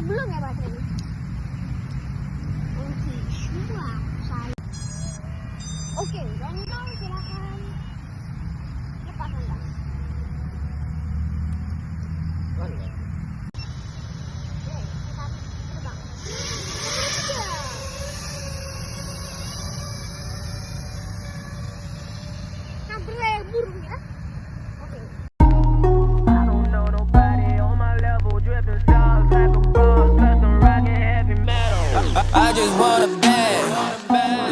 belum ya baterainya. Oke, semua saya. Oke, dan kau silakan lepas undang. Oke, kita terbang. Sampai burung ya. Oke. I just want a bag,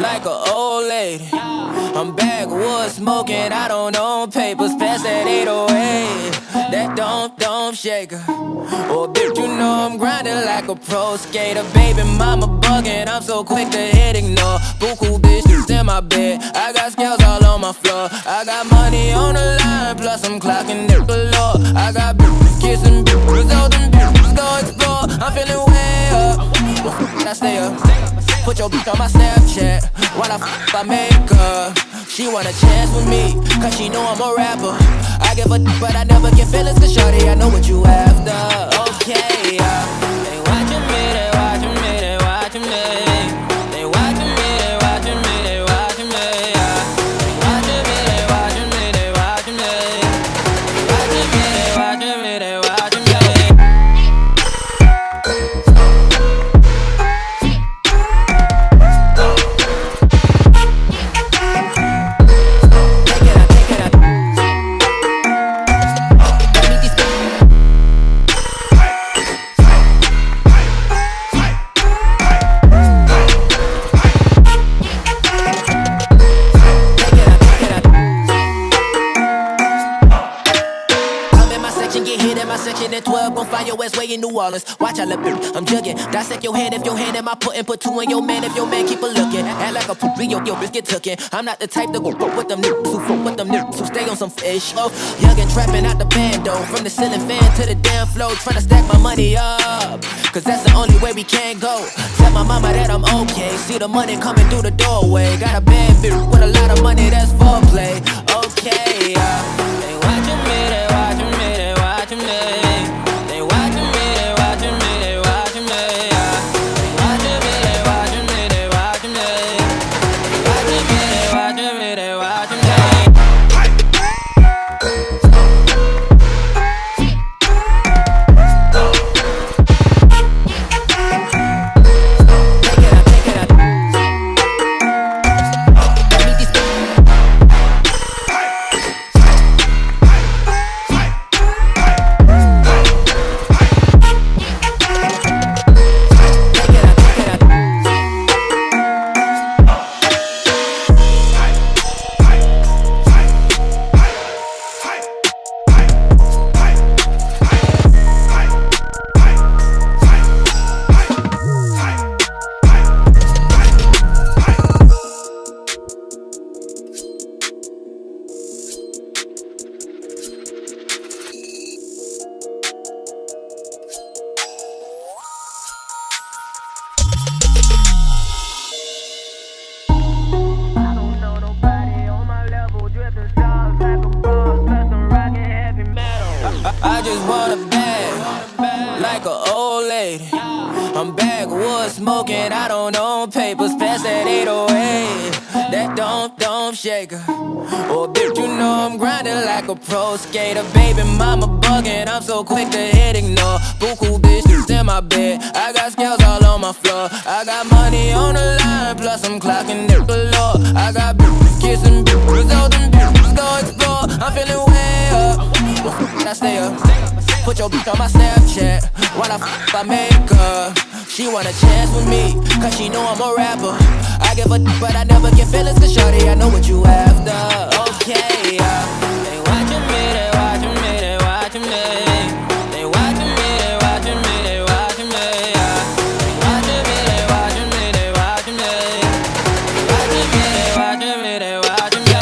like an old lady. I'm backwoods smoking, I don't own papers, pass that 808. That don't shake her. Oh, bitch, you know I'm grinding like a pro skater. Baby mama bugging, I'm so quick to hit ignore. Buku bitches in my bed, I got scales all on my floor. I got money on the line, plus I'm clocking it galore. I got bitches kissing bitches, all them bitches go explore. I'm feeling way up. I stay up. Put your bitch on my Snapchat while I make her. She want a chance with me, cause she know I'm a rapper. I give a but I never get feelings, cause shorty, I know what you after. Okay, they watching me, they watching me, they watching me. They watching me, they watching me, they watching me. They watching me, they watching me, they watching me. They watching me, they watching me, they watching me. At 12, gon' find your ass way in New Orleans. Watch out, I'm jugging. Dissect your hand if your hand in my pudding. Put two in your man if your man keep a looking. Act like a poopy, your bitch get tookin'. I'm not the type to go fuck with them niggas who fuck with them niggas who stay on some fish. Oh, young and trapping out the bando. From the ceiling fan to the damn floor. Tryna stack my money up, cause that's the only way we can go. Tell my mama that I'm okay. See the money coming through the doorway. Got a bad bitch with a lot of money, that's foreplay. Okay, they watching me, they watching me, they watching me. I just want a bag, like an old lady. I'm backwoods smoking, I don't own papers, pass that 808. That don't shake her. Oh, bitch, you know I'm grinding like a pro skater. Baby mama bugging, I'm so quick to hit ignore. Buku bitches in my bed, I got scales all on my floor. I got money on the line, plus I'm clocking it galore. I got bitches kissing bitches, all them bitches go explore. I'm feeling way up. I stay up. Put your bitch on my Snapchat while I make her. She want a chance with me, cause she know I'm a rapper. I give a but I never get feelings, cause shorty, I know what you after. Okay, they watching me, they watching me, they watching me. They watching me, they watching me, they watching me. They watching me, they watching me, they watching me. They watching me, they watching me, they watching me.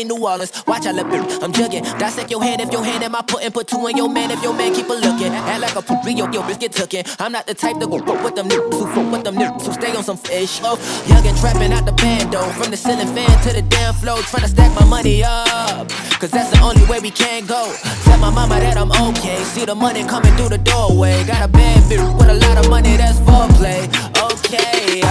ain't New Orleans. Watch I look, I'm jugging. Dissect your hand if your hand in my pudding. Put two in your man if your man keep a looking. Act like a poopy, your bitch get tookin'. I'm not the type to go fuck with them niggas who fuck with them niggas who stay on some fish. Oh, young and trapping out the bando. From the ceiling fan to the damn floor. Tryna stack my money up, cause that's the only way we can go. Tell my mama that I'm okay. See the money coming through the doorway. Got a bad bitch with a lot of money, that's foreplay. Okay,